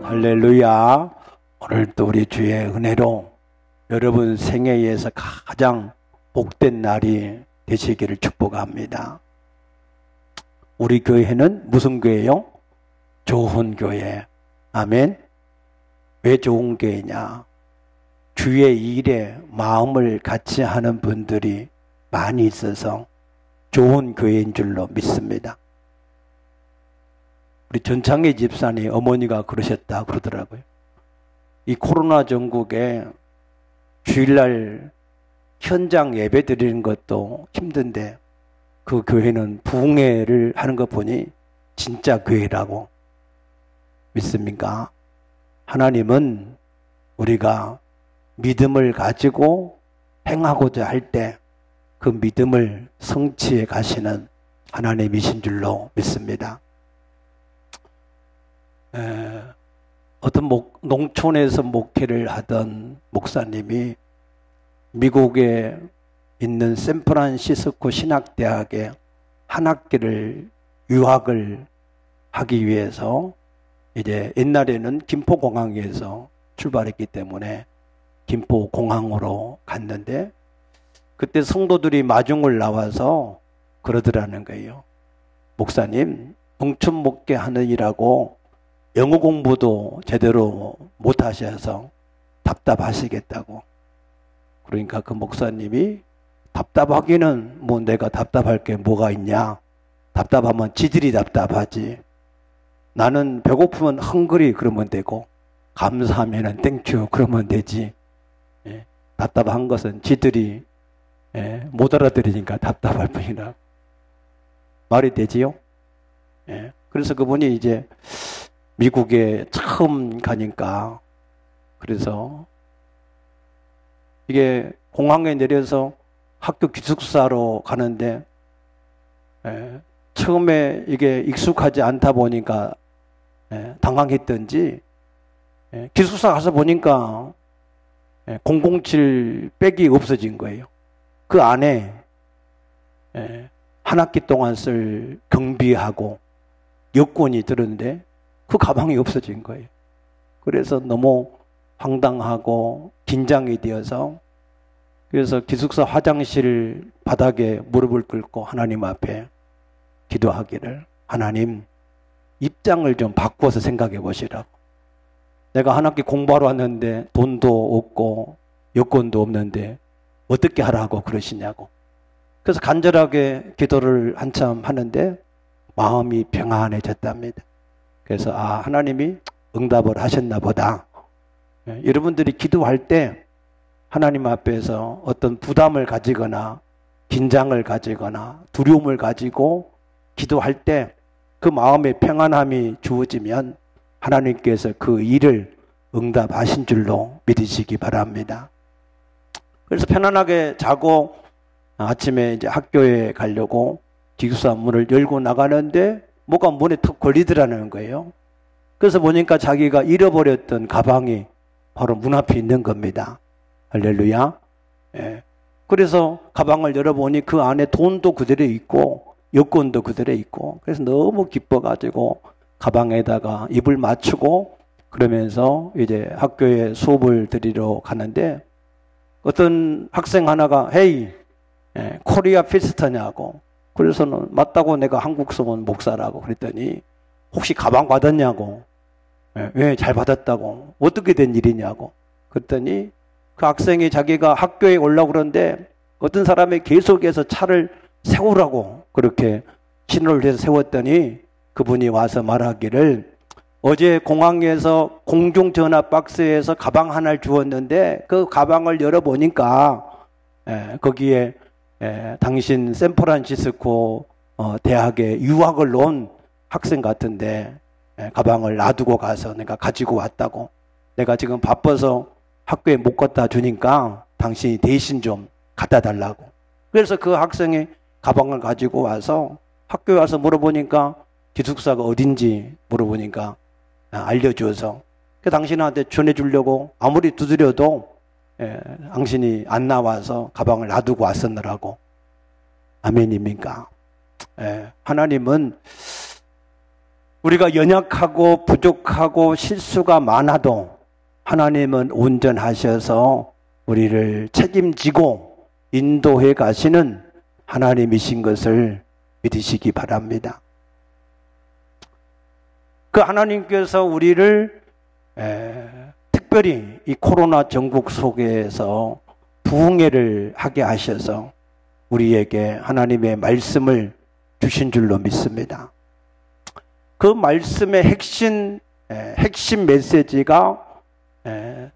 할렐루야. 오늘 또 우리 주의 은혜로 여러분 생애에서 가장 복된 날이 되시기를 축복합니다. 우리 교회는 무슨 교회요? 좋은 교회. 아멘. 왜 좋은 교회냐? 주의 일에 마음을 같이 하는 분들이 많이 있어서 좋은 교회인 줄로 믿습니다. 우리 전창희 집사님 어머니가 그러셨다 그러더라고요. 이 코로나 전국에 주일날 현장 예배 드리는 것도 힘든데 그 교회는 부흥회를 하는 것 보니 진짜 교회라고 믿습니까? 하나님은 우리가 믿음을 가지고 행하고자 할 때 그 믿음을 성취해 가시는 하나님이신 줄로 믿습니다. 어떤 농촌에서 목회를 하던 목사님이 미국에 있는 샌프란시스코 신학대학에 한 학기를 유학을 하기 위해서 이제 옛날에는 김포공항에서 출발했기 때문에 김포공항으로 갔는데 그때 성도들이 마중을 나와서 그러더라는 거예요. 목사님, 농촌 목회하느니라고 영어 공부도 제대로 못 하셔서 답답하시겠다고. 그러니까 그 목사님이 답답하기는 뭐 내가 답답할 게 뭐가 있냐. 답답하면 지들이 답답하지. 나는 배고프면 헝그리 그러면 되고 감사하면 땡큐 그러면 되지. 예, 답답한 것은 지들이 못 알아들으니까 답답할 뿐이라. 말이 되지요? 예, 그래서 그분이 이제 미국에 처음 가니까 그래서 이게 공항에 내려서 학교 기숙사로 가는데 처음에 이게 익숙하지 않다 보니까 당황했던지 기숙사 가서 보니까 007 백이 없어진 거예요. 그 안에 한 학기 동안 쓸 경비하고 여권이 들었는데 그 가방이 없어진 거예요. 그래서 너무 황당하고 긴장이 되어서 그래서 기숙사 화장실 바닥에 무릎을 꿇고 하나님 앞에 기도하기를 하나님 입장을 좀 바꿔서 생각해 보시라고. 내가 한 학기 공부하러 왔는데 돈도 없고 여권도 없는데 어떻게 하라고 그러시냐고. 그래서 간절하게 기도를 한참 하는데 마음이 평안해졌답니다. 그래서 하나님이 응답을 하셨나 보다. 여러분들이 기도할 때 하나님 앞에서 어떤 부담을 가지거나 긴장을 가지거나 두려움을 가지고 기도할 때 그 마음의 평안함이 주어지면 하나님께서 그 일을 응답하신 줄로 믿으시기 바랍니다. 그래서 편안하게 자고 아침에 이제 학교에 가려고 기숙사 문을 열고 나가는데 뭐가 문에 턱 걸리더라는 거예요. 그래서 보니까 자기가 잃어버렸던 가방이 바로 문 앞에 있는 겁니다. 할렐루야. 예. 그래서 가방을 열어보니 그 안에 돈도 그대로 있고 여권도 그대로 있고 그래서 너무 기뻐가지고 가방에다가 입을 맞추고 그러면서 이제 학교에 수업을 드리러 가는데 어떤 학생 하나가 헤이 코리아 피스터냐고. 그래서는 맞다고 내가 한국서 온 목사라고 그랬더니 혹시 가방 받았냐고. 왜 잘 받았다고. 어떻게 된 일이냐고. 그랬더니 그 학생이 자기가 학교에 올라오고 그러는데 어떤 사람이 계속해서 차를 세우라고 그렇게 신호를 해서 세웠더니 그분이 와서 말하기를 어제 공항에서 공중전화 박스에서 가방 하나를 주었는데 그 가방을 열어보니까 거기에 당신 샌프란시스코 대학에 유학을 온 학생 같은데 가방을 놔두고 가서 내가 가지고 왔다고. 내가 지금 바빠서 학교에 못 갖다 주니까 당신이 대신 좀 갖다 달라고. 그래서 그 학생이 가방을 가지고 와서 학교에 와서 물어보니까 기숙사가 어딘지 물어보니까 알려줘서 그 당신한테 전해주려고 아무리 두드려도 당신이 안 나와서 가방을 놔두고 왔었느라고. 아멘입니까? 하나님은 우리가 연약하고 부족하고 실수가 많아도 하나님은 온전하셔서 우리를 책임지고 인도해 가시는 하나님이신 것을 믿으시기 바랍니다. 그 하나님께서 우리를 특별히 이 코로나 전국 속에서 부흥회를 하게 하셔서 우리에게 하나님의 말씀을 주신 줄로 믿습니다. 그 말씀의 핵심 메시지가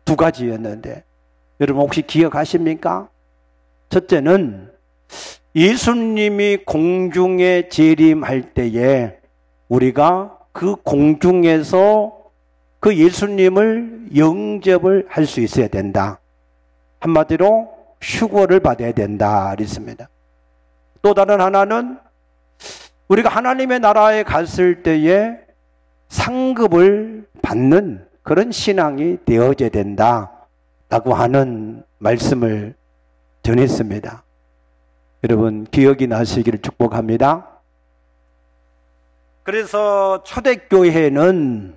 두 가지였는데 여러분 혹시 기억하십니까? 첫째는 예수님이 공중에 재림할 때에 우리가 그 공중에서 그 예수님을 영접을 할 수 있어야 된다. 한마디로 휴거를 받아야 된다 그랬습니다. 또 다른 하나는 우리가 하나님의 나라에 갔을 때에 상급을 받는 그런 신앙이 되어져야 된다라고 하는 말씀을 전했습니다. 여러분 기억이 나시기를 축복합니다. 그래서 초대교회는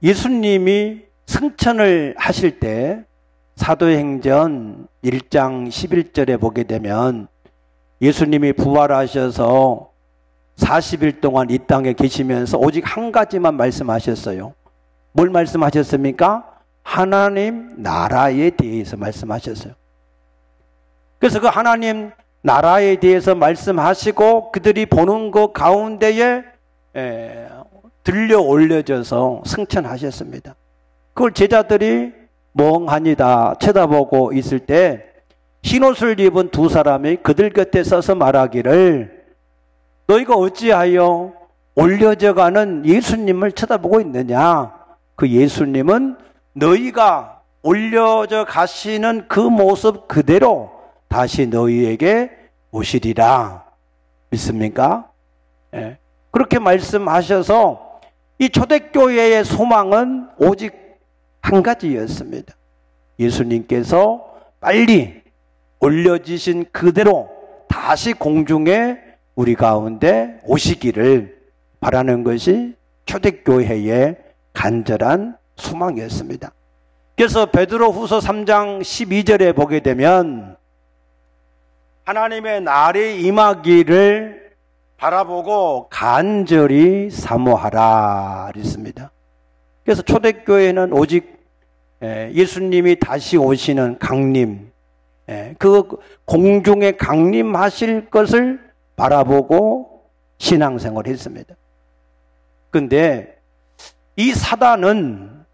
예수님이 승천을 하실 때 사도행전 1장 11절에 보게 되면 예수님이 부활하셔서 40일 동안 이 땅에 계시면서 오직 한 가지만 말씀하셨어요. 뭘 말씀하셨습니까? 하나님 나라에 대해서 말씀하셨어요. 그래서 그 하나님 나라에 대해서 말씀하시고 그들이 보는 것 가운데에 들려 올려져서 승천하셨습니다. 그걸 제자들이 멍하니 다 쳐다보고 있을 때 흰옷을 입은 두 사람이 그들 곁에 서서 말하기를 너희가 어찌하여 올려져 가는 예수님을 쳐다보고 있느냐? 그 예수님은 너희가 올려져 가시는 그 모습 그대로 다시 너희에게 오시리라. 믿습니까? 예. 그렇게 말씀하셔서 이 초대교회의 소망은 오직 한 가지였습니다. 예수님께서 빨리 올려지신 그대로 다시 공중에 우리 가운데 오시기를 바라는 것이 초대교회의 간절한 소망이었습니다. 그래서 베드로후서 3장 12절에 보게 되면 하나님의 날이 임하기를 바라보고 간절히 사모하라 그랬습니다. 그래서 초대교회는 오직 예수님이 다시 오시는 강림, 그 공중에 강림하실 것을 바라보고 신앙생활을 했습니다. 그런데 이 사단은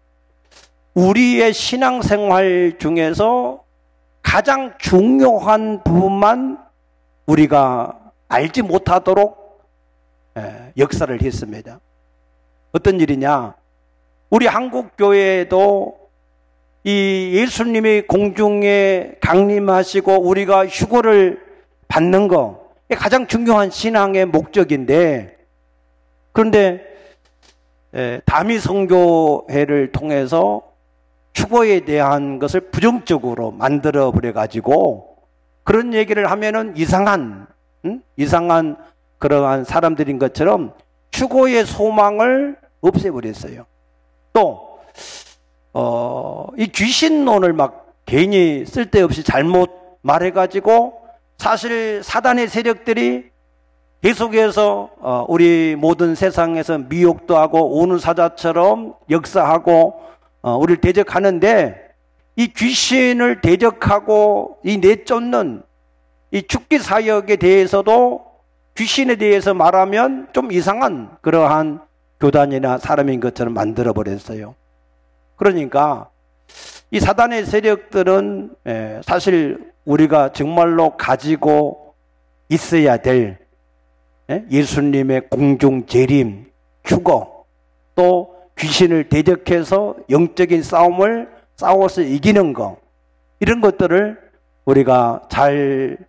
우리의 신앙생활 중에서 가장 중요한 부분만 우리가 알지 못하도록 역사를 했습니다. 어떤 일이냐? 우리 한국교회에도 이 예수님이 공중에 강림하시고 우리가 휴거를 받는 거 가장 중요한 신앙의 목적인데, 그런데 다미선교회를 통해서 휴거에 대한 것을 부정적으로 만들어 버려 가지고 그런 얘기를 하면은 이상한 그러한 사람들인 것처럼 휴거의 소망을 없애버렸어요. 또 이 귀신론을 막 괜히 쓸데없이 잘못 말해가지고 사실 사단의 세력들이 계속해서 우리 모든 세상에서 미혹도 하고 오는 사자처럼 역사하고 우리를 대적하는데, 이 귀신을 대적하고 이 내쫓는 이 죽기 사역에 대해서도 귀신에 대해서 말하면 좀 이상한 그러한 교단이나 사람인 것처럼 만들어 버렸어요. 그러니까 이 사단의 세력들은 사실 우리가 정말로 가지고 있어야 될 예수님의 공중 재림, 휴거, 또 귀신을 대적해서 영적인 싸움을 싸워서 이기는 거, 이런 것들을 우리가 잘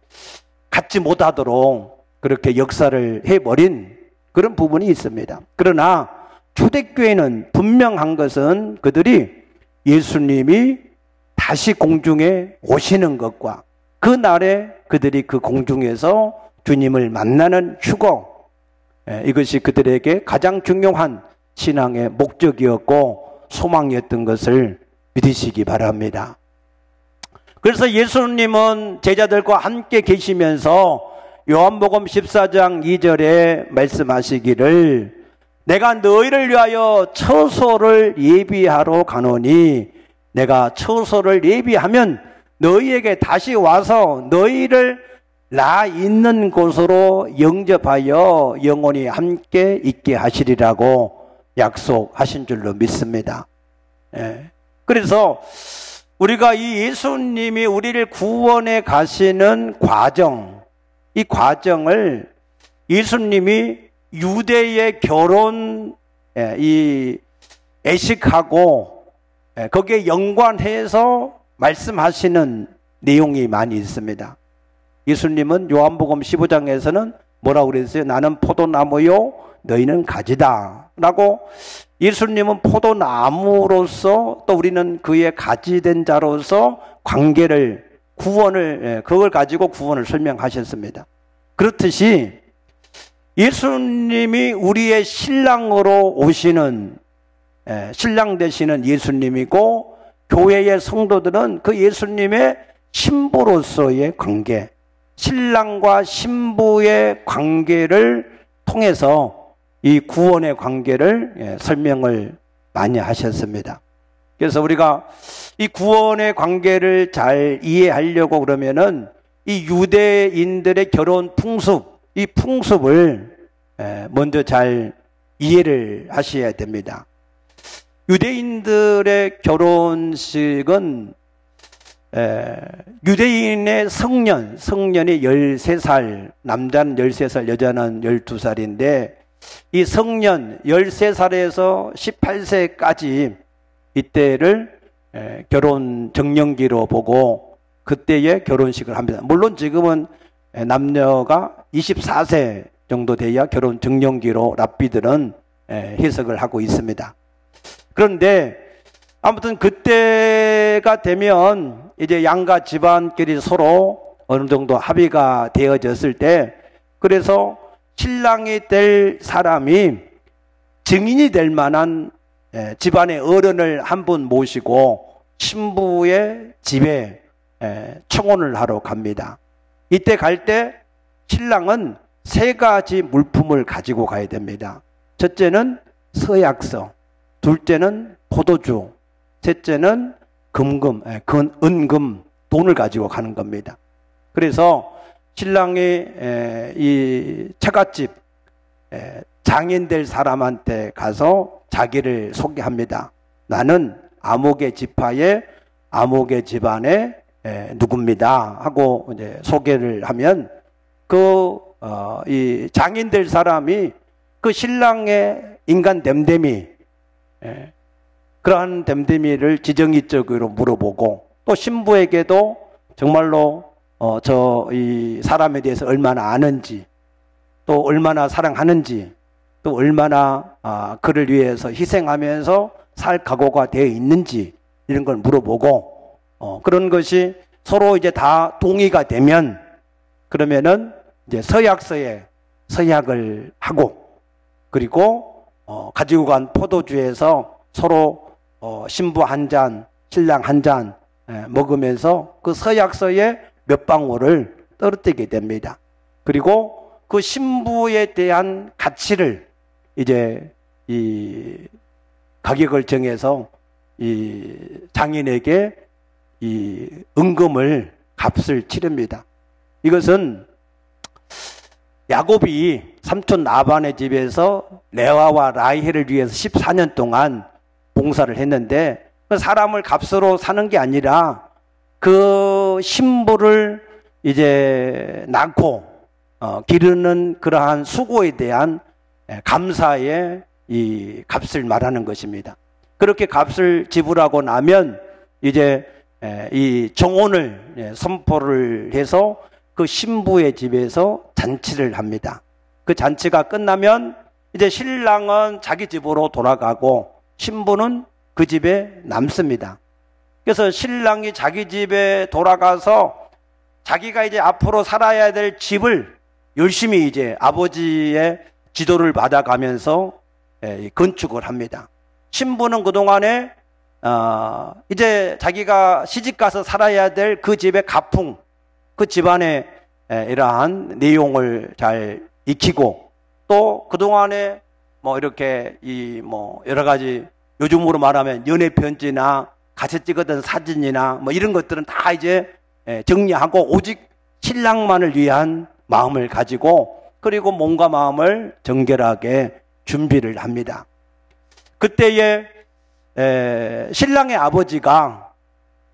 갖지 못하도록 그렇게 역사를 해버린 그런 부분이 있습니다. 그러나 초대교회는 분명한 것은 그들이 예수님이 다시 공중에 오시는 것과 그 날에 그들이 그 공중에서 주님을 만나는 휴거, 이것이 그들에게 가장 중요한 신앙의 목적이었고 소망이었던 것을 믿으시기 바랍니다. 그래서 예수님은 제자들과 함께 계시면서 요한복음 14장 2절에 말씀하시기를 내가 너희를 위하여 처소를 예비하러 가노니 내가 처소를 예비하면 너희에게 다시 와서 너희를 나 있는 곳으로 영접하여 영원히 함께 있게 하시리라고 약속하신 줄로 믿습니다. 그래서 우리가 이 예수님이 우리를 구원해 가시는 과정, 이 과정을 예수님이 유대의 결혼, 이 애식하고 거기에 연관해서 말씀하시는 내용이 많이 있습니다. 예수님은 요한복음 15장에서는 뭐라고 그랬어요? 나는 포도나무요 너희는 가지다 라고 예수님은 포도나무로서 또 우리는 그의 가지 된 자로서 관계를 구원을 그걸 가지고 구원을 설명하셨습니다. 그렇듯이 예수님이 우리의 신랑으로 오시는 신랑 되시는 예수님이고 교회의 성도들은 그 예수님의 신부로서의 관계, 신랑과 신부의 관계를 통해서 이 구원의 관계를 설명을 많이 하셨습니다. 그래서 우리가 이 구원의 관계를 잘 이해하려고 그러면은 이 유대인들의 결혼 풍습, 이 풍습을 먼저 잘 이해를 하셔야 됩니다. 유대인들의 결혼식은 유대인의 성년이 13살, 남자는 13살, 여자는 12살인데 이 성년 13살에서 18세까지 이때를 결혼 정년기로 보고 그때의 결혼식을 합니다. 물론 지금은 남녀가 24세 정도 돼야 결혼 정년기로 랍비들은 해석을 하고 있습니다. 그런데 아무튼 그때가 되면 이제 양가 집안끼리 서로 어느 정도 합의가 되어졌을 때 그래서 신랑이 될 사람이 증인이 될 만한 집안의 어른을 한 분 모시고 신부의 집에 청혼을 하러 갑니다. 이때 갈 때 신랑은 3가지 물품을 가지고 가야 됩니다. 첫째는 서약서, 둘째는 포도주, 셋째는 은금, 돈을 가지고 가는 겁니다. 그래서 신랑이 이 처갓집 장인 될 사람한테 가서 자기를 소개합니다. 나는 아목의 지파의 아목의 집안의 누굽니다 하고 이제 소개를 하면 이 장인 될 사람이 그 신랑의 인간 됨됨이 그러한 됨됨이를 지정의적으로 물어보고 또 신부에게도 정말로 이 사람에 대해서 얼마나 아는지 또 얼마나 사랑하는지 또 얼마나 그를 위해서 희생하면서 살 각오가 되어 있는지 이런 걸 물어보고 그런 것이 서로 이제 다 동의가 되면 그러면은 이제 서약서에 서약을 하고 그리고 가지고 간 포도주에서 서로 신부 한 잔, 신랑 한 잔 먹으면서 그 서약서에 몇 방울을 떨어뜨리게 됩니다. 그리고 그 신부에 대한 가치를 이제 이 가격을 정해서 이 장인에게 이 은금을 값을 치릅니다. 이것은 야곱이 삼촌 라반의 집에서 레아와 라헬을 위해서 14년 동안 봉사를 했는데 그 사람을 값으로 사는 게 아니라 그 신부를 이제 낳고 기르는 그러한 수고에 대한 감사의 이 값을 말하는 것입니다. 그렇게 값을 지불하고 나면 이제 이 정혼을 선포를 해서 그 신부의 집에서 잔치를 합니다. 그 잔치가 끝나면 이제 신랑은 자기 집으로 돌아가고 신부는 그 집에 남습니다. 그래서 신랑이 자기 집에 돌아가서 자기가 이제 앞으로 살아야 될 집을 열심히 이제 아버지의 지도를 받아가면서 건축을 합니다. 신부는 그동안에 이제 자기가 시집가서 살아야 될 그 집의 가풍, 그 집안의 이러한 내용을 잘 익히고, 또 그동안에 뭐 이렇게 여러 가지 요즘으로 말하면 연애 편지나 같이 찍었던 사진이나 뭐 이런 것들은 다 이제 정리하고 오직 신랑만을 위한 마음을 가지고, 그리고 몸과 마음을 정결하게 준비를 합니다. 그때에 신랑의 아버지가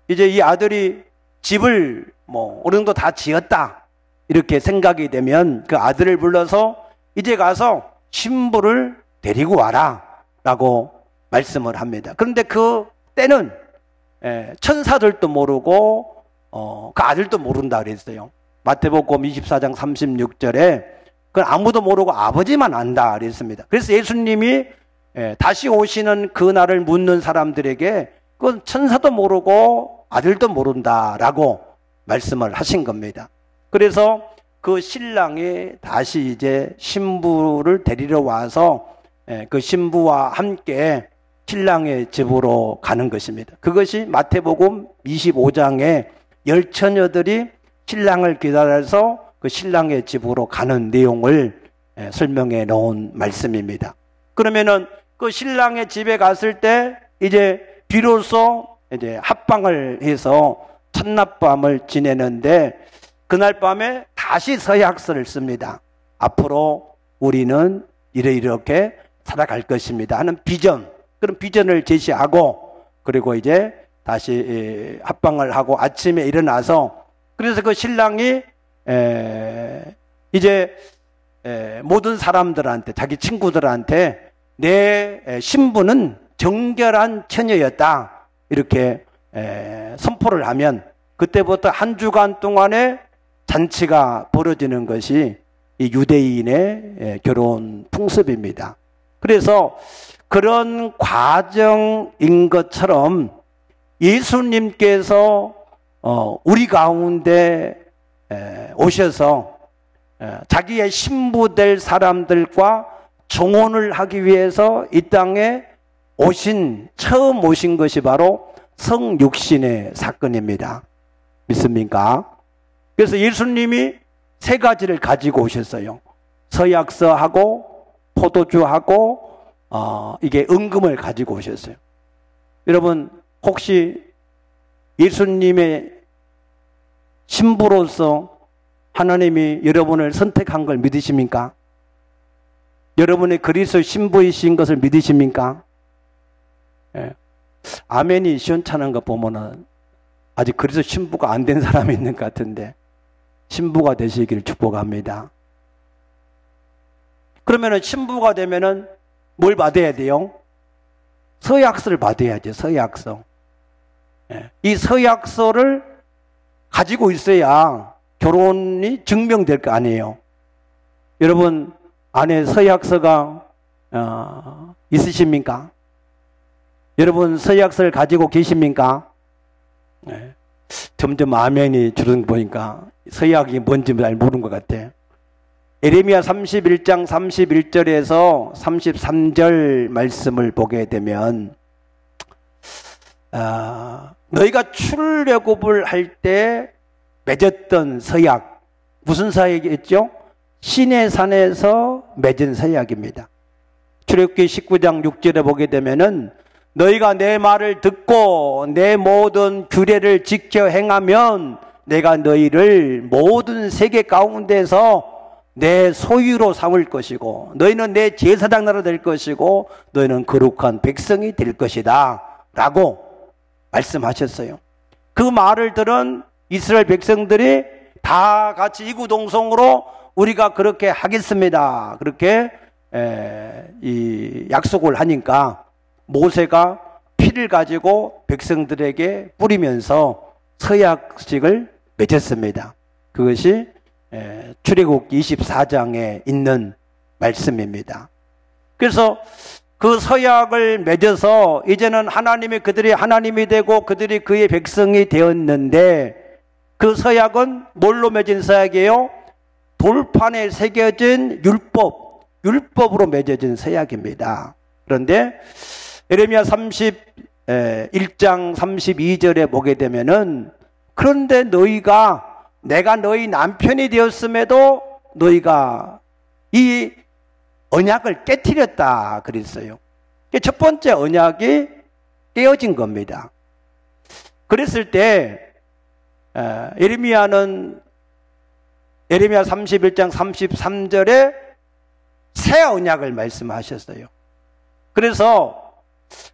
이제 이 아들이 집을 어느 정도 다 지었다 이렇게 생각이 되면 그 아들을 불러서 이제 가서 신부를 데리고 와라 라고 말씀을 합니다. 그런데 그 때는 천사들도 모르고 그 아들도 모른다 그랬어요. 마태복음 24장 36절에 그건 아무도 모르고 아버지만 안다 그랬습니다. 그래서 예수님이 다시 오시는 그날을 묻는 사람들에게 그건 천사도 모르고 아들도 모른다라고 말씀을 하신 겁니다. 그래서 그 신랑이 다시 이제 신부를 데리러 와서 그 신부와 함께 신랑의 집으로 가는 것입니다. 그것이 마태복음 25장에 열처녀들이 신랑을 기다려서 그 신랑의 집으로 가는 내용을 설명해 놓은 말씀입니다. 그러면은 그 신랑의 집에 갔을 때 이제 비로소 이제 합방을 해서 첫낮밤을 지내는데, 그날 밤에 다시 서약서를 씁니다. 앞으로 우리는 이렇게 살아갈 것입니다 하는 비전, 그런 비전을 제시하고, 그리고 이제 다시 합방을 하고 아침에 일어나서, 그래서 그 신랑이 이제 모든 사람들한테, 자기 친구들한테 내 신부는 정결한 처녀였다 이렇게 선포를 하면, 그때부터 한 주간 동안에 잔치가 벌어지는 것이 이 유대인의 결혼 풍습입니다. 그래서 그런 과정인 것처럼 예수님께서 우리 가운데 오셔서 자기의 신부 될 사람들과 정혼을 하기 위해서 이 땅에 처음 오신 것이 바로 성육신의 사건입니다. 믿습니까? 그래서 예수님이 세 가지를 가지고 오셨어요. 서약서하고 포도주하고 이게 은금을 가지고 오셨어요. 여러분, 혹시 예수님의 신부로서 하나님이 여러분을 선택한 걸 믿으십니까? 여러분의 그리스도 신부이신 것을 믿으십니까? 아멘이 시원찮은 거 보면은 아직 그리스도 신부가 안 된 사람이 있는 것 같은데, 신부가 되시기를 축복합니다. 그러면은 신부가 되면은 뭘 받아야 돼요? 서약서를 받아야죠. 서약서. 이 서약서를 가지고 있어야 결혼이 증명될 거 아니에요. 여러분 안에 서약서가 있으십니까? 여러분 서약서를 가지고 계십니까? 점점 아멘이 줄은 거 보니까 서약이 뭔지 잘 모르는 것 같아. 예레미야 31장 31절에서 33절 말씀을 보게 되면 너희가 출애굽을 할 때 맺었던 서약, 무슨 서약이었죠? 시내산에서 맺은 서약입니다. 출애굽기 19장 6절에 보게 되면은 너희가 내 말을 듣고 내 모든 규례를 지켜 행하면 내가 너희를 모든 세계 가운데서 내 소유로 삼을 것이고 너희는 내 제사장 나라 될 것이고 너희는 거룩한 백성이 될 것이다 라고 말씀하셨어요. 그 말을 들은 이스라엘 백성들이 다 같이 이구동성으로 우리가 그렇게 하겠습니다 그렇게 이 약속을 하니까 모세가 피를 가지고 백성들에게 뿌리면서 서약식을 맺었습니다. 그것이 출애굽기 24장에 있는 말씀입니다. 그래서 그 서약을 맺어서 이제는 하나님이 그들이 하나님이 되고 그들이 그의 백성이 되었는데, 그 서약은 뭘로 맺은 서약이에요? 돌판에 새겨진 율법, 율법으로 맺어진 서약입니다. 그런데 예레미야 31장 32절에 보게 되면은 그런데 너희가 내가 너희 남편이 되었음에도 너희가 이 언약을 깨트렸다 그랬어요. 첫 번째 언약이 깨어진 겁니다. 그랬을 때 예레미야는 예레미야 31장 33절에 새 언약을 말씀하셨어요. 그래서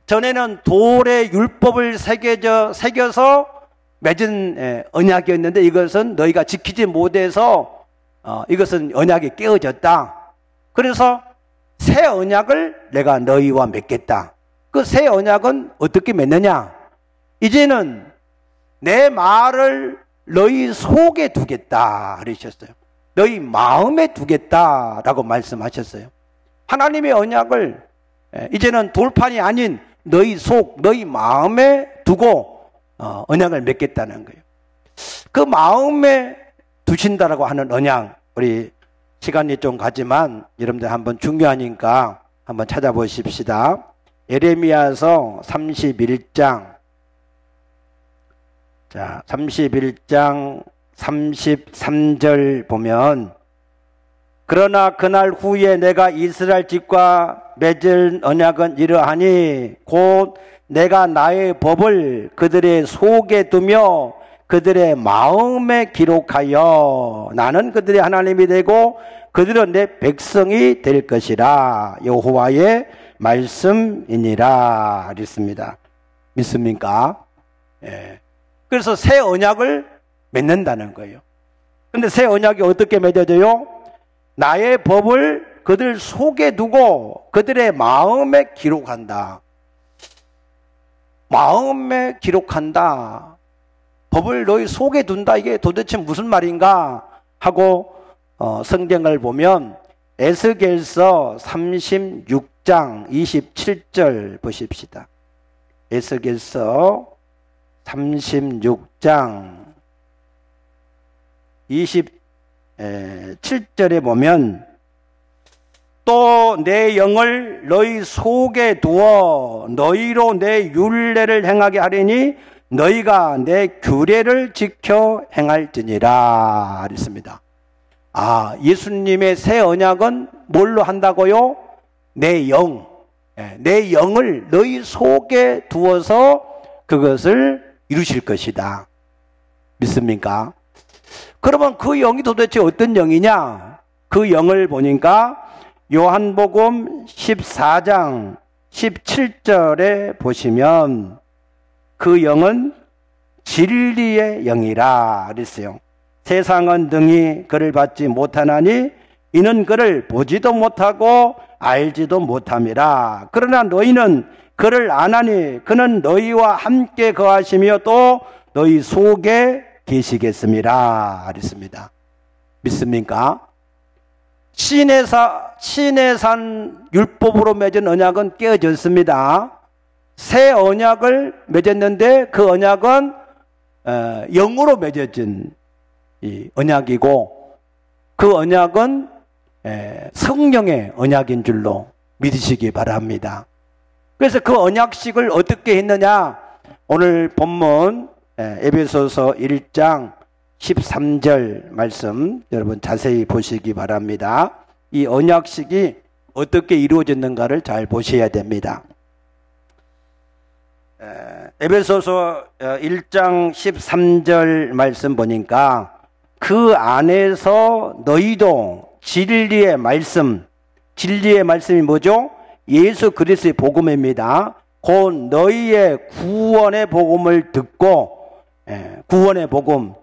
전에는 돌에 율법을 새겨서 맺은 언약이었는데 이것은 너희가 지키지 못해서 이것은 언약이 깨어졌다. 그래서 새 언약을 내가 너희와 맺겠다. 그 새 언약은 어떻게 맺느냐? 이제는 내 말을 너희 속에 두겠다 그러셨어요. 너희 마음에 두겠다라고 말씀하셨어요. 하나님의 언약을 이제는 돌판이 아닌 너희 속, 너희 마음에 두고 언약을 맺겠다는 거예요. 그 마음에 두신다라고 하는 언약, 우리 시간이 좀 가지만 여러분들 한번 중요하니까 한번 찾아보십시다. 예레미야서 31장 31장 33절 보면 그러나 그날 후에 내가 이스라엘 집과 맺은 언약은 이러하니 곧 내가 나의 법을 그들의 속에 두며 그들의 마음에 기록하여 나는 그들의 하나님이 되고 그들은 내 백성이 될 것이라 여호와의 말씀이니라 그랬습니다. 믿습니까? 예. 그래서 새 언약을 맺는다는 거예요. 근데 새 언약이 어떻게 맺어져요? 나의 법을 그들 속에 두고 그들의 마음에 기록한다. 마음에 기록한다. 법을 너희 속에 둔다. 이게 도대체 무슨 말인가 하고 성경을 보면 에스겔서 36장 27절 보십시다. 에스겔서 36장 27절에 보면 또 내 영을 너희 속에 두어 너희로 내 율례를 행하게 하리니 너희가 내 규례를 지켜 행할지니라 그랬습니다. 예수님의 새 언약은 뭘로 한다고요? 내 영, 내 영을 너희 속에 두어서 그것을 이루실 것이다. 믿습니까? 그러면 그 영이 도대체 어떤 영이냐? 그 영을 보니까 요한복음 14장 17절에 보시면 그 영은 진리의 영이라 그랬어요. 세상은 능히 그를 받지 못하나니 이는 그를 보지도 못하고 알지도 못함이라. 그러나 너희는 그를 아나니 그는 너희와 함께 거하시며 또 너희 속에 계시겠습니다 그랬습니다. 믿습니까? 신의 산 율법으로 맺은 언약은 깨어졌습니다. 새 언약을 맺었는데 그 언약은 영으로 맺어진 이 언약이고 그 언약은 성령의 언약인 줄로 믿으시기 바랍니다. 그래서 그 언약식을 어떻게 했느냐? 오늘 본문 에베소서 1장 13절 말씀 여러분 자세히 보시기 바랍니다. 이 언약식이 어떻게 이루어졌는가를 잘 보셔야 됩니다. 에베소서 1장 13절 말씀 보니까 그 안에서 너희도 진리의 말씀이 뭐죠? 예수 그리스도의 복음입니다. 곧 너희의 구원의 복음을 듣고 구원의 복음,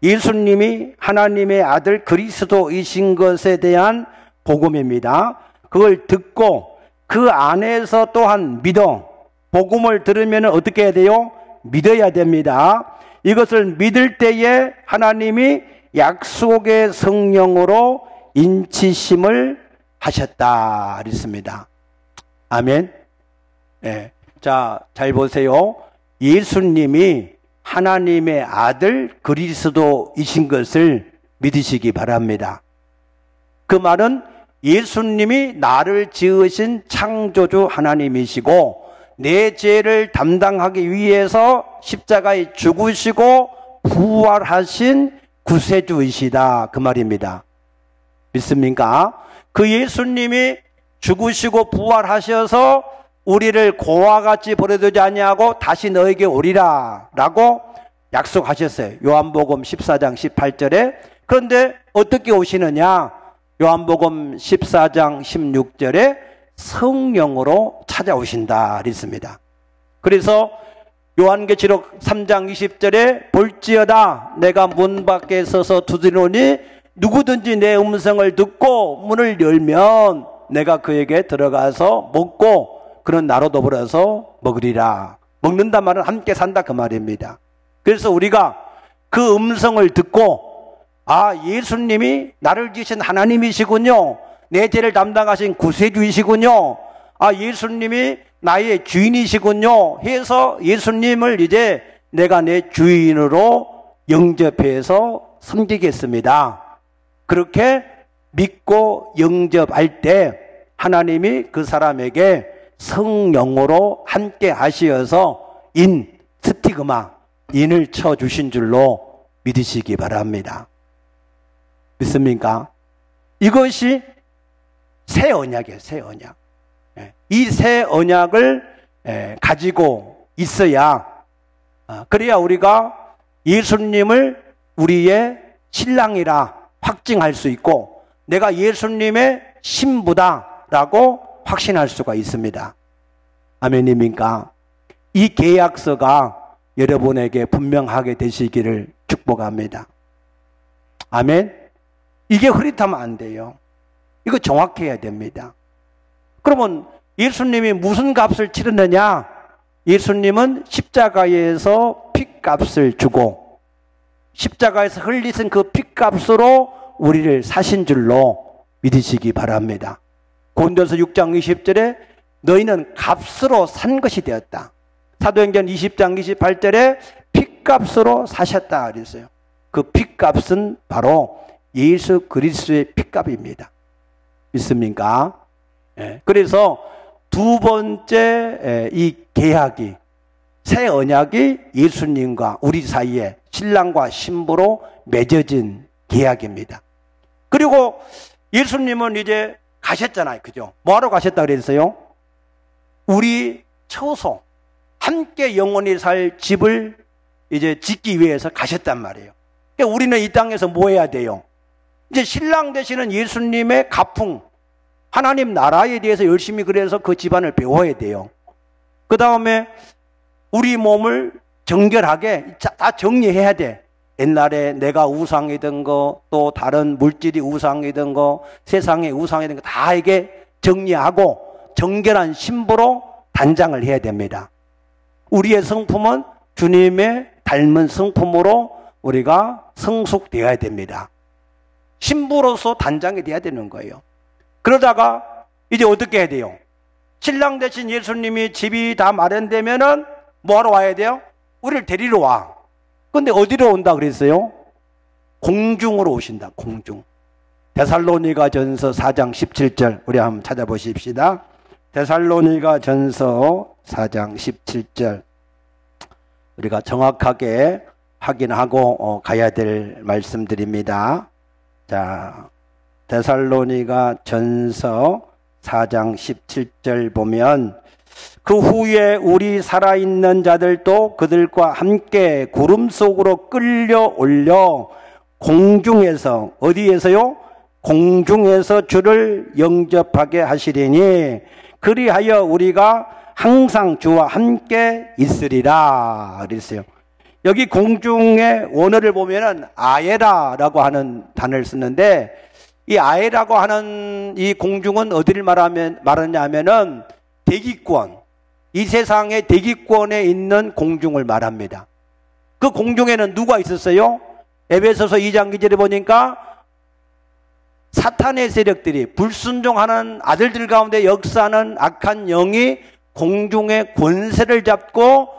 예수님이 하나님의 아들 그리스도이신 것에 대한 복음입니다. 그걸 듣고 그 안에서 또한 믿어. 복음을 들으면 어떻게 해야 돼요? 믿어야 됩니다. 이것을 믿을 때에 하나님이 약속의 성령으로 인치심을 하셨다 그랬습니다. 아멘. 자, 잘 보세요. 예수님이 하나님의 아들 그리스도이신 것을 믿으시기 바랍니다. 그 말은 예수님이 나를 지으신 창조주 하나님이시고 내 죄를 담당하기 위해서 십자가에 죽으시고 부활하신 구세주이시다 그 말입니다. 믿습니까? 그 예수님이 죽으시고 부활하셔서 우리를 고와 같이 버려두지 아니하고 다시 너에게 오리라 라고 약속하셨어요. 요한복음 14장 18절에. 그런데 어떻게 오시느냐? 요한복음 14장 16절에 성령으로 찾아오신다 그랬습니다. 그래서 요한계시록 3장 20절에 볼지어다 내가 문 밖에 서서 두드리노니 누구든지 내 음성을 듣고 문을 열면 내가 그에게 들어가서 먹고 그는 나로 더불어서 먹으리라. 먹는단 말은 함께 산다 그 말입니다. 그래서 우리가 그 음성을 듣고 아 예수님이 나를 지으신 하나님이시군요. 내 죄를 담당하신 구세주이시군요. 아 예수님이 나의 주인이시군요 해서 예수님을 이제 내가 내 주인으로 영접해서 섬기겠습니다. 그렇게 믿고 영접할 때 하나님이 그 사람에게 성령으로 함께 하시어서 스티그마, 인을 쳐주신 줄로 믿으시기 바랍니다. 믿습니까? 이것이 새 언약이에요. 새 언약. 이 새 언약을 가지고 있어야 그래야 우리가 예수님을 우리의 신랑이라 확증할 수 있고 내가 예수님의 신부다라고 확신할 수가 있습니다. 아멘입니까? 이 계약서가 여러분에게 분명하게 되시기를 축복합니다. 아멘. 이게 흐릿하면 안 돼요. 이거 정확해야 됩니다. 그러면 예수님이 무슨 값을 치르느냐? 예수님은 십자가에서 핏값을 주고 십자가에서 흘리신 그 핏값으로 우리를 사신 줄로 믿으시기 바랍니다. 고린도서 6장 20절에 너희는 값으로 산 것이 되었다. 사도행전 20장 28절에 핏값으로 사셨다 그랬어요. 그 핏값은 바로 예수 그리스도의 핏값입니다. 믿습니까? 그래서 두 번째 이 계약이 새 언약이 예수님과 우리 사이에 신랑과 신부로 맺어진 계약입니다. 그리고 예수님은 이제 가셨잖아요. 그죠? 뭐하러 가셨다 그랬어요? 우리 처소 함께 영원히 살 집을 이제 짓기 위해서 가셨단 말이에요. 그러니까 우리는 이 땅에서 뭐 해야 돼요? 이제 신랑 되시는 예수님의 가풍, 하나님 나라에 대해서 열심히 그래서 그 집안을 배워야 돼요. 그 다음에 우리 몸을 정결하게 다 정리해야 돼. 옛날에 내가 우상이던 거, 또 다른 물질이 우상이던 거, 세상의 우상이던 거 다 이게 정리하고 정결한 신부로 단장을 해야 됩니다. 우리의 성품은 주님의 닮은 성품으로 우리가 성숙되어야 됩니다. 신부로서 단장이 돼야 되는 거예요. 그러다가 이제 어떻게 해야 돼요? 신랑 대신 예수님이 집이 다 마련되면은 뭐하러 와야 돼요? 우리를 데리러 와. 근데 어디로 온다 그랬어요? 공중으로 오신다. 공중. 데살로니가 전서 4장 17절 우리 한번 찾아보십시다. 데살로니가 전서 4장 17절 우리가 정확하게 확인하고 가야 될 말씀드립니다. 자, 데살로니가 전서 4장 17절 보면 그 후에 우리 살아있는 자들도 그들과 함께 구름 속으로 끌려 올려 공중에서 어디에서요? 공중에서 주를 영접하게 하시리니 그리하여 우리가 항상 주와 함께 있으리라 그랬어요. 여기 공중의 원어를 보면은 아에라라고 하는 단어를 쓰는데 이 아에라고 하는 이 공중은 어디를 말하냐면은 대기권, 이 세상의 대기권에 있는 공중을 말합니다. 그 공중에는 누가 있었어요? 에베소서 2장 2절에 보니까 사탄의 세력들이 불순종하는 아들들 가운데 역사하는 악한 영이 공중의 권세를 잡고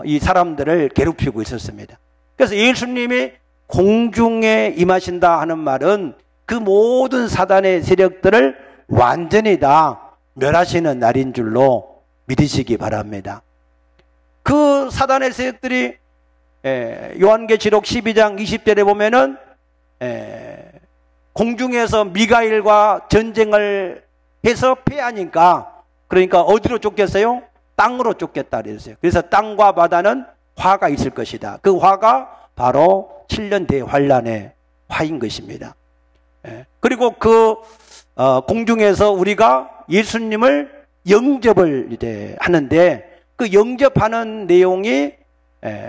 이 사람들을 괴롭히고 있었습니다. 그래서 예수님이 공중에 임하신다 하는 말은 그 모든 사단의 세력들을 완전히 다 멸하시는 날인 줄로 믿으시기 바랍니다. 그 사단의 세력들이 요한계시록 12장 20절에 보면은 공중에서 미가엘과 전쟁을 해서 패하니까, 그러니까 어디로 쫓겼어요? 땅으로 쫓겼다 그랬어요. 그래서 땅과 바다는 화가 있을 것이다. 그 화가 바로 7년 대환란의 화인 것입니다. 그리고 그 공중에서 우리가 예수님을 영접을 이제 하는데, 그 영접하는 내용이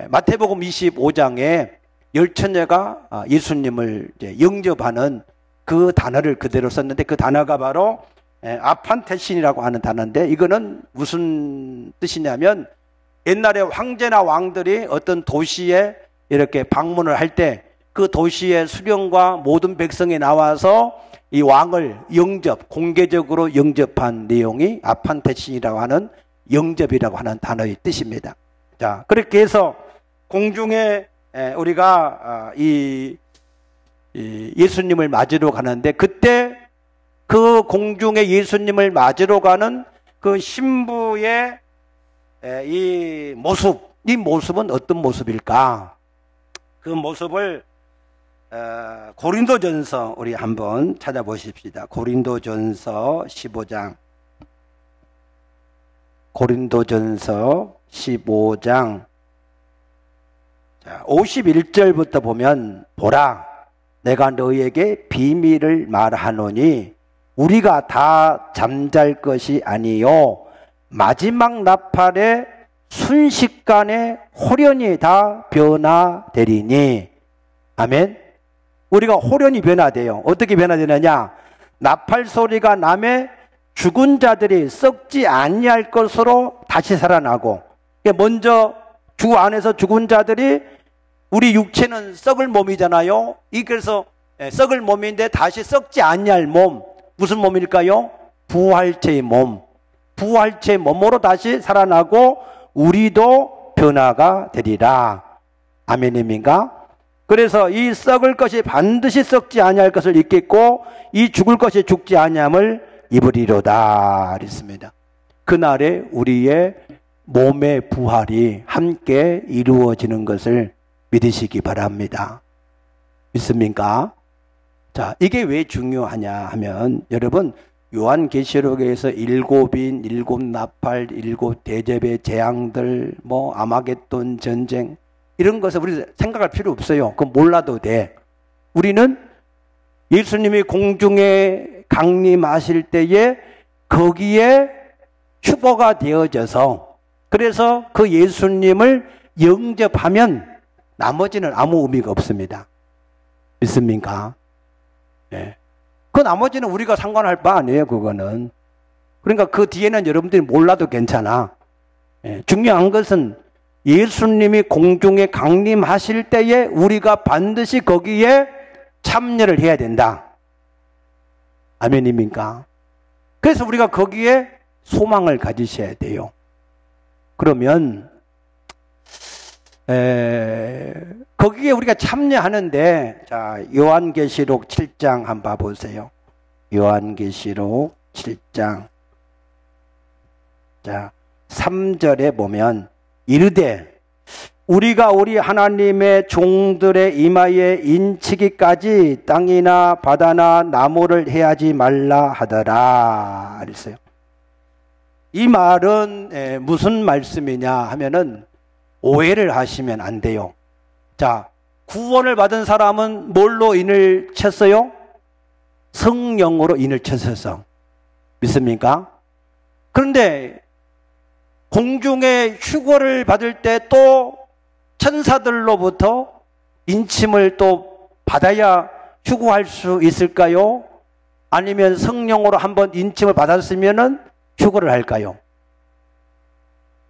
마태복음 25장에 열처녀가 예수님을 이제 영접하는 그 단어를 그대로 썼는데, 그 단어가 바로 아판테신이라고 하는 단어인데, 이거는 무슨 뜻이냐면, 옛날에 황제나 왕들이 어떤 도시에 이렇게 방문을 할 때 그 도시의 수령과 모든 백성이 나와서 이 왕을 공개적으로 영접한 내용이 아판테신이라고 하는 영접이라고 하는 단어의 뜻입니다. 자, 그렇게 해서 공중에 우리가 이 예수님을 맞으러 가는데, 그때 그 공중에 예수님을 맞으러 가는 그 신부의 이 모습은 어떤 모습일까? 그 모습을 고린도전서 우리 한번 찾아보십시다. 고린도전서 15장. 고린도전서 15장 51절부터 보면, 보라, 내가 너희에게 비밀을 말하노니 우리가 다 잠잘 것이 아니요 마지막 나팔에 순식간에 호련히 다 변화되리니. 아멘. 우리가 호련히 변화돼요. 어떻게 변화되느냐? 나팔 소리가 나매 죽은 자들이 썩지 아니할 것으로 다시 살아나고, 먼저 주 안에서 죽은 자들이, 우리 육체는 썩을 몸이잖아요. 그래서 썩을 몸인데 다시 썩지 아니할 몸, 무슨 몸일까요? 부활체의 몸. 부활체의 몸으로 다시 살아나고 우리도 변화가 되리라. 아멘입니까? 그래서 이 썩을 것이 반드시 썩지 아니할 것을 입겠고 이 죽을 것이 죽지 아니함을 입으리로다 그랬습니다. 그날에 우리의 몸의 부활이 함께 이루어지는 것을 믿으시기 바랍니다. 믿습니까? 자, 이게 왜 중요하냐 하면, 여러분, 요한계시록에서 7인, 7나팔, 7대접의 재앙들, 아마겟돈 전쟁, 이런 것을 우리 생각할 필요 없어요. 그건 몰라도 돼. 우리는 예수님이 공중에 강림하실 때에 거기에 휴거가 되어져서, 그래서 그 예수님을 영접하면 나머지는 아무 의미가 없습니다. 믿습니까? 네. 그 나머지는 우리가 상관할 바 아니에요, 그거는. 그러니까 그 뒤에는 여러분들이 몰라도 괜찮아. 네. 중요한 것은 예수님이 공중에 강림하실 때에 우리가 반드시 거기에 참여를 해야 된다. 아멘입니까? 그래서 우리가 거기에 소망을 가지셔야 돼요. 그러면 거기에 우리가 참여하는데, 자, 요한계시록 7장 한번 봐보세요. 요한계시록 7장. 자, 3절에 보면, 이르되 우리가 우리 하나님의 종들의 이마에 인치기까지 땅이나 바다나 나무를 해하지 말라 하더라 그랬어요. 이 말은 무슨 말씀이냐 하면은 오해를 하시면 안 돼요. 자, 구원을 받은 사람은 뭘로 인을 쳤어요? 성령으로 인을 쳤어서. 믿습니까? 그런데 공중에 휴거를 받을 때 또 천사들로부터 인침을 또 받아야 휴거할 수 있을까요? 아니면 성령으로 한번 인침을 받았으면은 휴거를 할까요?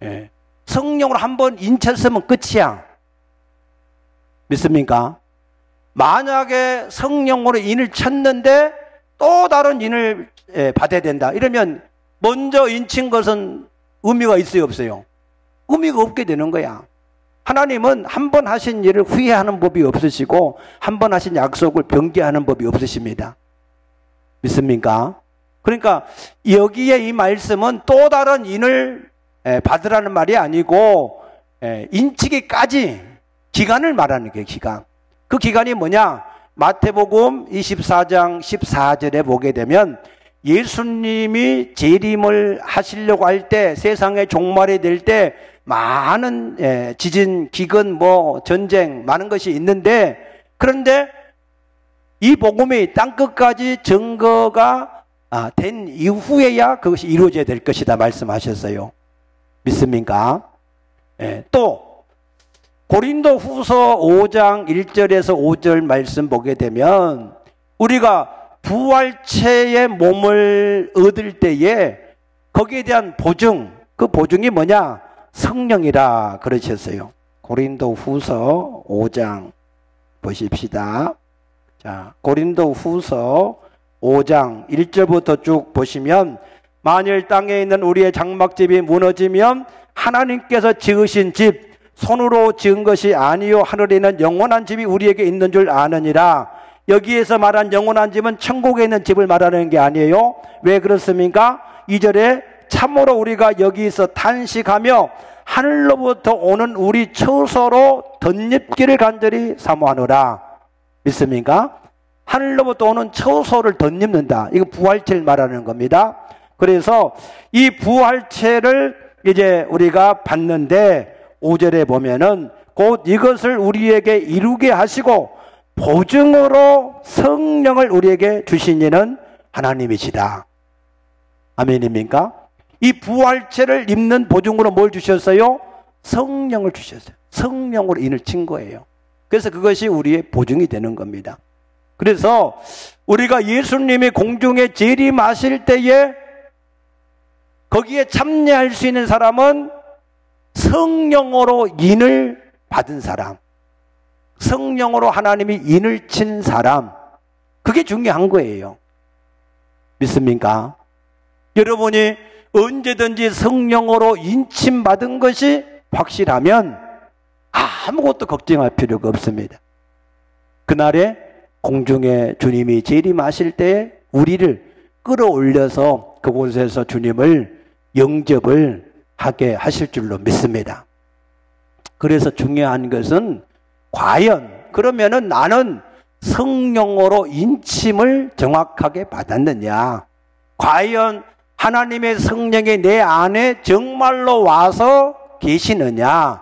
예. 성령으로 한번 인쳤으면 끝이야. 믿습니까? 만약에 성령으로 인을 쳤는데 또 다른 인을 받아야 된다. 이러면 먼저 인친 것은 의미가 있어요, 없어요? 의미가 없게 되는 거야. 하나님은 한 번 하신 일을 후회하는 법이 없으시고 한 번 하신 약속을 변개하는 법이 없으십니다. 믿습니까? 그러니까 여기에 이 말씀은 또 다른 인을 받으라는 말이 아니고 인치기까지 기간을 말하는 게 기간. 그 기간이 뭐냐? 마태복음 24장 14절에 보게 되면 예수님이 재림을 하시려고 할 때, 세상의 종말이 될 때 많은 지진, 기근, 전쟁 많은 것이 있는데, 그런데 이 복음이 땅끝까지 증거가 된 이후에야 그것이 이루어져야 될 것이다 말씀하셨어요. 믿습니까? 또 고린도 후서 5장 1절에서 5절 말씀 보게 되면 우리가 부활체의 몸을 얻을 때에 거기에 대한 보증, 그 보증이 뭐냐? 성령이라 그러셨어요. 고린도 후서 5장 보십시다. 자, 고린도 후서 5장 1절부터 쭉 보시면 만일 땅에 있는 우리의 장막집이 무너지면 하나님께서 지으신 집, 손으로 지은 것이 아니요 하늘에 있는 영원한 집이 우리에게 있는 줄 아느니라. 여기에서 말한 영원한 집은 천국에 있는 집을 말하는 게 아니에요. 왜 그렇습니까? 2절에 참으로 우리가 여기서 탄식하며 하늘로부터 오는 우리 처소로 덧입기를 간절히 사모하노라. 믿습니까? 하늘로부터 오는 처소를 덧입는다. 이거 부활체를 말하는 겁니다. 그래서 이 부활체를 이제 우리가 받는데 5절에 보면은 곧 이것을 우리에게 이루게 하시고 보증으로 성령을 우리에게 주신 이는 하나님이시다. 아멘입니까? 이 부활체를 입는 보증으로 뭘 주셨어요? 성령을 주셨어요. 성령으로 인을 친 거예요. 그래서 그것이 우리의 보증이 되는 겁니다. 그래서 우리가 예수님이 공중에 재림하실 때에 거기에 참여할 수 있는 사람은 성령으로 인을 받은 사람, 성령으로 하나님이 인을 친 사람, 그게 중요한 거예요. 믿습니까? 여러분이 언제든지 성령으로 인침 받은 것이 확실하면 아무것도 걱정할 필요가 없습니다. 그날에 공중에 주님이 재림하실 때 우리를 끌어올려서 그곳에서 주님을 영접을 하게 하실 줄로 믿습니다. 그래서 중요한 것은 과연 그러면은 나는 성령으로 인침을 정확하게 받았느냐? 과연 하나님의 성령이 내 안에 정말로 와서 계시느냐?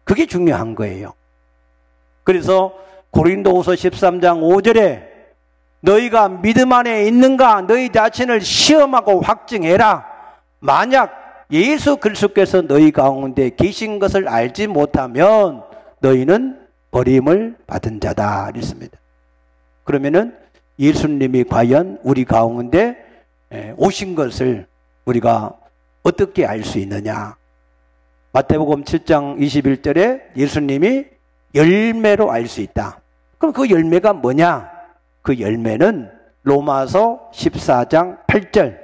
그게 중요한 거예요. 그래서 고린도후서 13장 5절에 너희가 믿음 안에 있는가? 너희 자신을 시험하고 확증해라. 만약 예수 그리스도께서 너희 가운데 계신 것을 알지 못하면 너희는 버림을 받은 자다. 이랬습니다. 그러면은 예수님이 과연 우리 가운데 오신 것을 우리가 어떻게 알 수 있느냐? 마태복음 7장 21절에 예수님이 열매로 알 수 있다. 그럼 그 열매가 뭐냐? 그 열매는 로마서 14장 8절.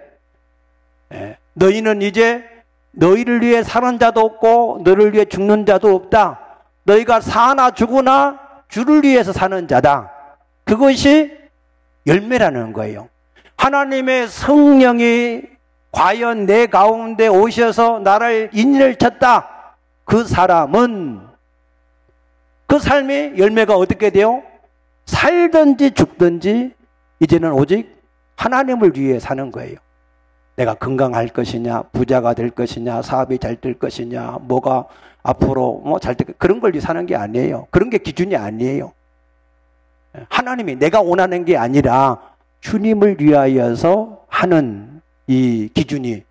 너희는 이제 너희를 위해 사는 자도 없고 너를 위해 죽는 자도 없다. 너희가 사나 죽으나 주를 위해서 사는 자다. 그것이 열매라는 거예요. 하나님의 성령이 과연 내 가운데 오셔서 나를 인을 쳤다. 그 사람은 그 삶의 열매가 어떻게 돼요? 살든지 죽든지 이제는 오직 하나님을 위해 사는 거예요. 내가 건강할 것이냐, 부자가 될 것이냐, 사업이 잘 될 것이냐, 뭐가 앞으로 잘 될 것이냐, 그런 걸 위해 사는 게 아니에요. 그런 게 기준이 아니에요. 하나님이 내가 원하는 게 아니라 주님을 위하여서 하는 이 기준이,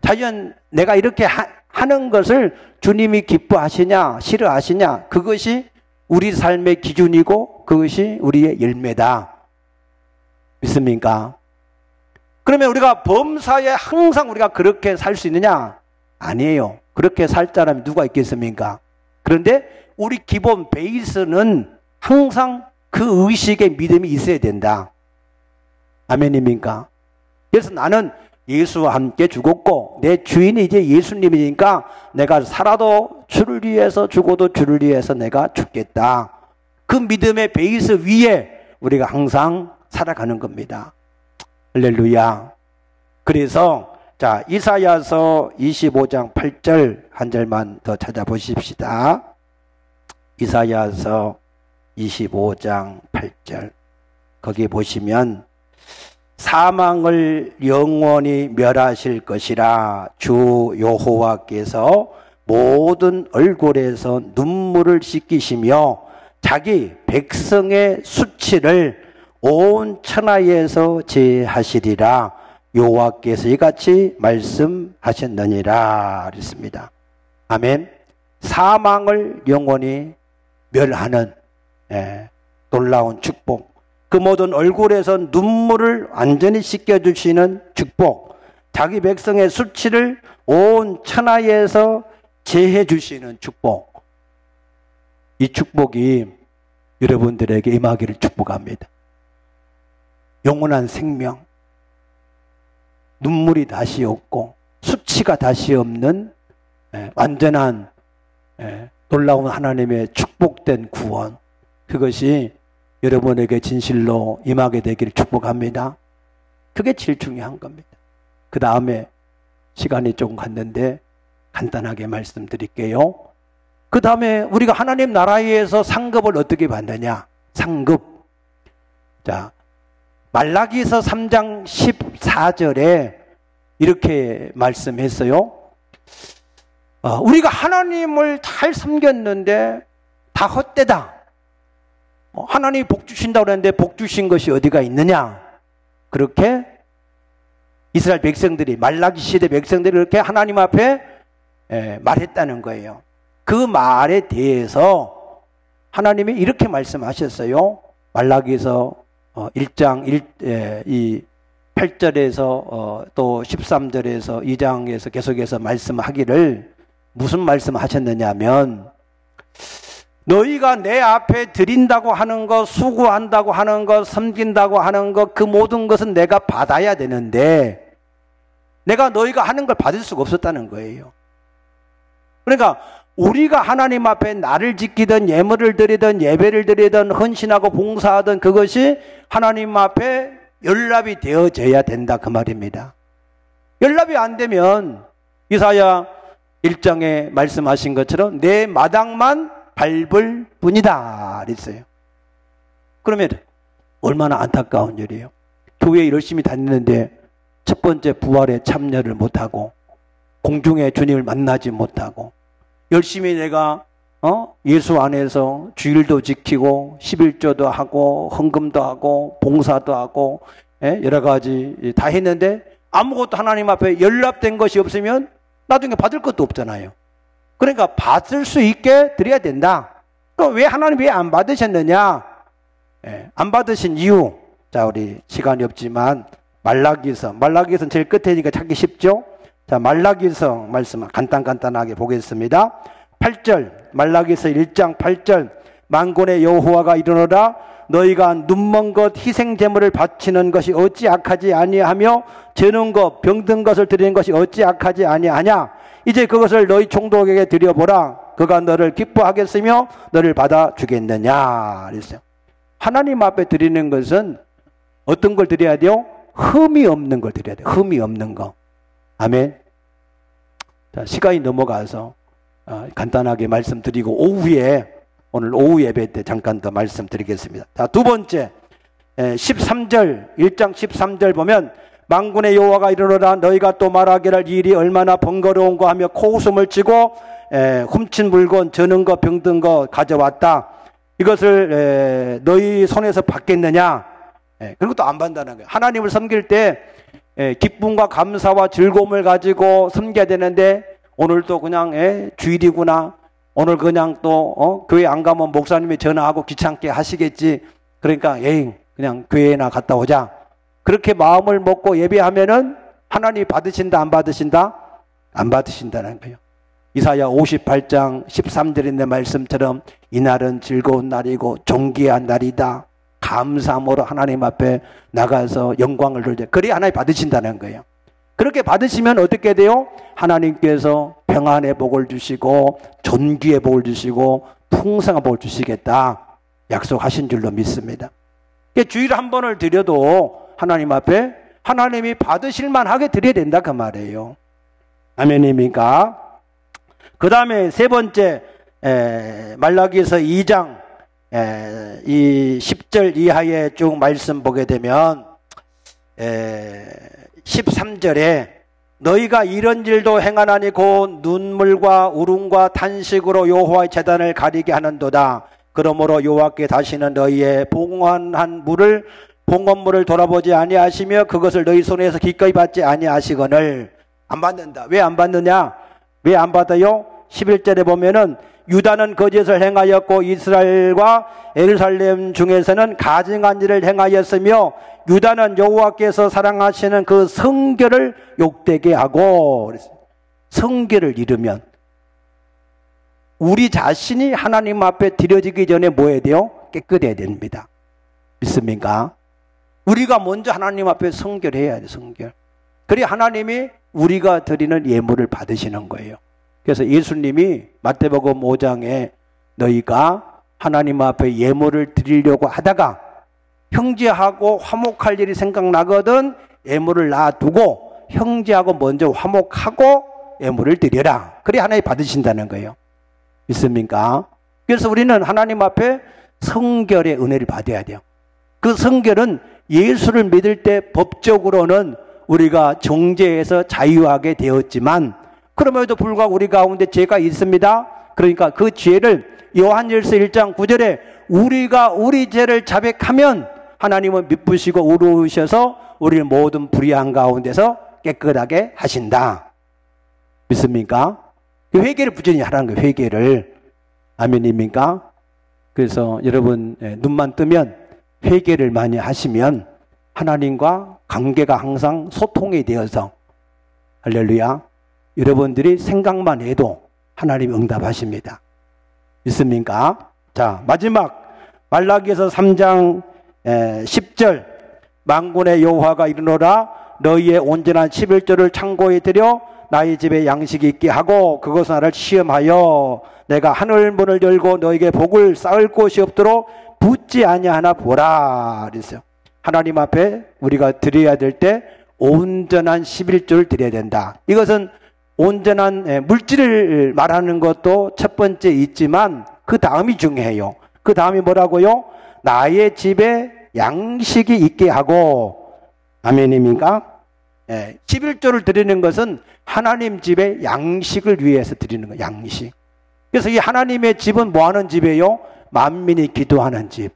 자연 내가 이렇게 하는 것을 주님이 기뻐하시냐 싫어하시냐, 그것이 우리 삶의 기준이고 그것이 우리의 열매다. 믿습니까? 그러면 우리가 범사에 항상 우리가 그렇게 살 수 있느냐? 아니에요. 그렇게 살 사람이 누가 있겠습니까? 그런데 우리 기본 베이스는 항상 그 의식의 믿음이 있어야 된다. 아멘입니까? 그래서 나는 예수와 함께 죽었고 내 주인이 이제 예수님이니까 내가 살아도 주를 위해서 죽어도 주를 위해서 내가 죽겠다. 그 믿음의 베이스 위에 우리가 항상 살아가는 겁니다. 할렐루야. 그래서 자, 이사야서 25장 8절 한 절만 더 찾아보십시다. 이사야서 25장 8절. 거기 보시면 사망을 영원히 멸하실 것이라 주 여호와께서 모든 얼굴에서 눈물을 씻기시며 자기 백성의 수치를 온 천하에서 제하시리라 여호와께서 이같이 말씀하셨느니라 그랬습니다. 아멘. 사망을 영원히 멸하는 놀라운 축복, 그 모든 얼굴에서 눈물을 완전히 씻겨주시는 축복, 자기 백성의 수치를 온 천하에서 제해 주시는 축복, 이 축복이 여러분들에게 임하기를 축복합니다. 영원한 생명, 눈물이 다시 없고 수치가 다시 없는 완전한 놀라운 하나님의 축복된 구원, 그것이 여러분에게 진실로 임하게 되기를 축복합니다. 그게 제일 중요한 겁니다. 그 다음에 시간이 조금 갔는데 간단하게 말씀드릴게요. 그 다음에 우리가 하나님 나라에서 상급을 어떻게 받느냐? 상급. 자, 말라기서 3장 14절에 이렇게 말씀했어요. 우리가 하나님을 잘 섬겼는데 다 헛되다. 하나님이 복 주신다고 그랬는데 복 주신 것이 어디가 있느냐? 그렇게 이스라엘 백성들이, 말라기 시대 백성들이 그렇게 하나님 앞에 말했다는 거예요. 그 말에 대해서 하나님이 이렇게 말씀하셨어요. 말라기서 1장 8절에서 또 13절에서 2장에서 계속해서 말씀하기를 무슨 말씀하셨느냐면, 너희가 내 앞에 드린다고 하는 것, 수고한다고 하는 것, 섬긴다고 하는 것, 그 모든 것은 내가 받아야 되는데 내가 너희가 하는 걸 받을 수가 없었다는 거예요. 그러니까 우리가 하나님 앞에 나를 지키든 예물을 드리든 예배를 드리든 헌신하고 봉사하든 그것이 하나님 앞에 연락이 되어져야 된다, 그 말입니다. 연락이 안 되면 이사야 1장에 말씀하신 것처럼 내 마당만 밟을 뿐이다 그랬어요. 그러면 얼마나 안타까운 일이에요. 교회에 열심히 다니는데 첫 번째 부활에 참여를 못하고 공중에 주님을 만나지 못하고 열심히 내가 예수 안에서 주일도 지키고 11조도 하고 헌금도 하고 봉사도 하고 여러 가지 다 했는데 아무것도 하나님 앞에 연락된 것이 없으면 나중에 받을 것도 없잖아요. 그러니까 받을 수 있게 드려야 된다. 그럼 왜 하나님 왜 안 받으셨느냐? 안 받으신 이유. 자, 우리 시간이 없지만 말라기서는 제일 끝에니까 찾기 쉽죠? 자, 말라기서 말씀 간단하게 보겠습니다. 8절, 말라기서 1장 8절. 만군의 여호와가 이르노라 너희가 눈먼 것 희생 제물을 바치는 것이 어찌 악하지 아니하며 저는 것 병든 것을 드리는 것이 어찌 악하지 아니하냐? 이제 그것을 너희 총독에게 드려보라. 그가 너를 기뻐하겠으며 너를 받아주겠느냐 그랬어요. 하나님 앞에 드리는 것은 어떤 걸 드려야 돼요? 흠이 없는 걸 드려야 돼요. 흠이 없는 거. 아멘. 자, 시간이 넘어가서 간단하게 말씀드리고 오늘 오후 예배 때 잠깐 더 말씀드리겠습니다. 자, 두 번째 13절 1장 13절 보면 만군의 여호와가 이르노라 너희가 또 말하기를 이 일이 얼마나 번거로운가 하며 코웃음을 치고 훔친 물건 저는 거 병든 거 가져왔다. 이것을 너희 손에서 받겠느냐? 그런 것도 안 받는다는 거예요. 하나님을 섬길 때 기쁨과 감사와 즐거움을 가지고 섬겨야 되는데 오늘도 그냥 주일이구나. 오늘 그냥 또 교회 안 가면 목사님이 전화하고 귀찮게 하시겠지. 그러니까 그냥 교회나 갔다 오자. 그렇게 마음을 먹고 예배하면은 하나님이 받으신다 안 받으신다? 안 받으신다는 거예요. 이사야 58장 13절에 있는 말씀처럼 이날은 즐거운 날이고 존귀한 날이다. 감사함으로 하나님 앞에 나가서 영광을 돌려. 그래야 하나님 받으신다는 거예요. 그렇게 받으시면 어떻게 돼요? 하나님께서 평안의 복을 주시고 존귀의 복을 주시고 풍성한 복을 주시겠다 약속하신 줄로 믿습니다. 주일 한 번을 드려도 하나님 앞에 하나님이 받으실 만하게 드려야 된다 그 말이에요. 아멘입니까? 그 다음에 세 번째 말라기서 2장 이 10절 이하에 쭉 말씀 보게 되면 13절에 너희가 이런 일도 행하나니 곧 눈물과 울음과 탄식으로 여호와의 제단을 가리게 하는도다. 그러므로 여호와께 다시는 너희의 봉헌한 봉헌물을 돌아보지 아니하시며 그것을 너희 손에서 기꺼이 받지 아니하시거늘. 안 받는다. 왜 안 받느냐? 왜 안 받아요? 11절에 보면은 유다는 거짓을 행하였고 이스라엘과 예루살렘 중에서는 가증한 일을 행하였으며 유다는 여호와께서 사랑하시는 그 성결을 욕되게 하고. 성결을 잃으면 우리 자신이 하나님 앞에 드려지기 전에 뭐 해야 돼요? 깨끗해야 됩니다. 믿습니까? 우리가 먼저 하나님 앞에 성결해야 돼요. 성결. 그래야 하나님이 우리가 드리는 예물을 받으시는 거예요. 그래서 예수님이 마태복음 5장에 너희가 하나님 앞에 예물을 드리려고 하다가 형제하고 화목할 일이 생각나거든 예물을 놔두고 형제하고 먼저 화목하고 예물을 드려라. 그래 하나님 받으신다는 거예요. 믿습니까? 그래서 우리는 하나님 앞에 성결의 은혜를 받아야 돼요. 그 성결은 예수를 믿을 때 법적으로는 우리가 정죄에서 자유하게 되었지만 그럼에도 불구하고 우리 가운데 죄가 있습니다. 그러니까 그 죄를 요한일서 1장 9절에 우리가 우리 죄를 자백하면 하나님은 미쁘시고 의로우셔서 우리를 모든 불의한 가운데서 깨끗하게 하신다. 믿습니까? 그 회개를 부지런히 하라는 거예요. 회개를. 아멘입니까? 그래서 여러분 눈만 뜨면 회개를 많이 하시면 하나님과 관계가 항상 소통이 되어서 할렐루야 여러분들이 생각만 해도 하나님이 응답하십니다. 믿습니까? 자, 마지막 말라기에서 3장 10절 만군의 여호와가 이르노라 너희의 온전한 11조를 창고에 들여 나의 집에 양식이 있게 하고 그것은 나를 시험하여 내가 하늘 문을 열고 너에게 복을 쌓을 곳이 없도록 붙지 아니하나 보라 그랬어요. 하나님 앞에 우리가 드려야 될 때 온전한 11조를 드려야 된다. 이것은 온전한 물질을 말하는 것도 첫 번째 있지만 그 다음이 중요해요. 그 다음이 뭐라고요? 나의 집에 양식이 있게 하고. 아멘입니까? 11조를 드리는 것은 하나님 집에 양식을 위해서 드리는 거예요. 양식. 그래서 이 하나님의 집은 뭐 하는 집이에요? 만민이 기도하는 집.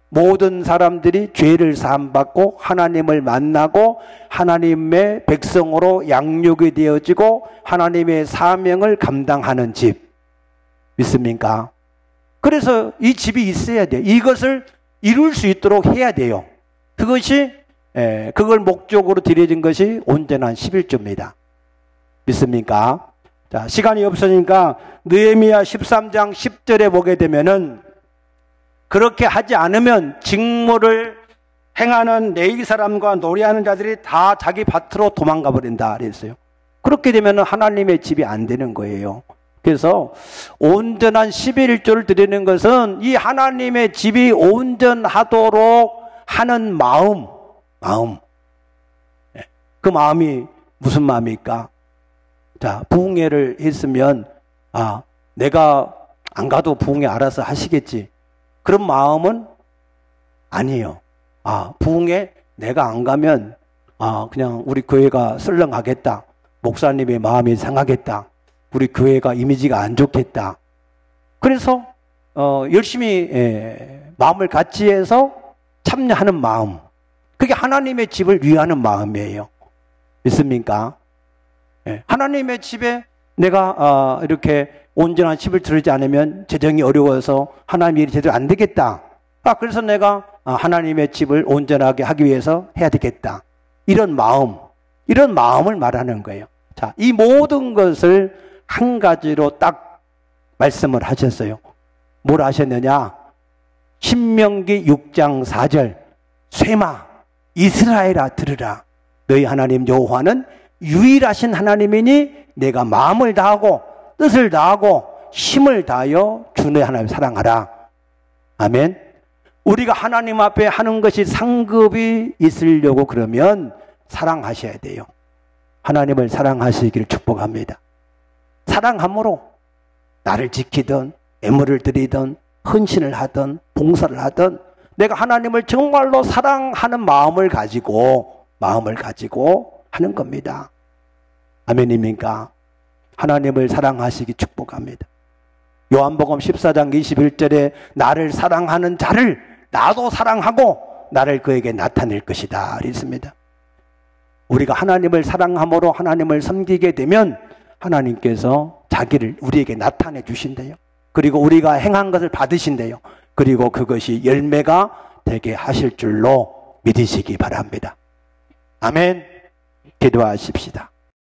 모든 사람들이 죄를 사함받고 하나님을 만나고 하나님의 백성으로 양육이 되어지고 하나님의 사명을 감당하는 집. 믿습니까? 그래서 이 집이 있어야 돼요. 이것을 이룰 수 있도록 해야 돼요. 그걸 목적으로 드려진 것이 온전한 11조입니다. 믿습니까? 자, 시간이 없으니까 느헤미야 13장 10절에 보게 되면은 그렇게 하지 않으면 직무를 행하는 레위 사람과 노래하는 자들이 다 자기 밭으로 도망가 버린다 그랬어요. 그렇게 되면 하나님의 집이 안 되는 거예요. 그래서 온전한 11조를 드리는 것은 이 하나님의 집이 온전하도록 하는 마음. 그 마음이 무슨 마음일까? 자, 부흥회를 했으면 내가 안 가도 부흥회 알아서 하시겠지. 그런 마음은 아니에요. 부흥회 내가 안 가면 그냥 우리 교회가 썰렁하겠다. 목사님의 마음이 상하겠다. 우리 교회가 이미지가 안 좋겠다. 그래서 열심히 마음을 같이 해서 참여하는 마음. 그게 하나님의 집을 위하는 마음이에요. 믿습니까? 하나님의 집에 내가 이렇게 온전한 10을 드리지 않으면 재정이 어려워서 하나님의 일이 제대로 안 되겠다. 그래서 내가 하나님의 집을 온전하게 하기 위해서 해야 되겠다. 이런 마음을 말하는 거예요. 자, 이 모든 것을 한 가지로 딱 말씀을 하셨어요. 뭘 하셨느냐? 신명기 6장 4절 쇠마 이스라엘아 들으라. 너희 하나님 여호와는 유일하신 하나님이니 내가 마음을 다하고 뜻을 다하고 힘을 다하여 주의 하나님 사랑하라. 아멘. 우리가 하나님 앞에 하는 것이 상급이 있으려고 그러면 사랑하셔야 돼요. 하나님을 사랑하시기를 축복합니다. 사랑함으로 나를 지키든 애물을 드리든 헌신을 하든 봉사를 하든 내가 하나님을 정말로 사랑하는 마음을 가지고 하는 겁니다. 아멘입니까? 하나님을 사랑하시기 축복합니다. 요한복음 14장 21절에 나를 사랑하는 자를 나도 사랑하고 나를 그에게 나타낼 것이다 그랬습니다. 우리가 하나님을 사랑함으로 하나님을 섬기게 되면 하나님께서 자기를 우리에게 나타내 주신대요. 그리고 우리가 행한 것을 받으신대요. 그리고 그것이 열매가 되게 하실 줄로 믿으시기 바랍니다. 아멘. 기도하십시다.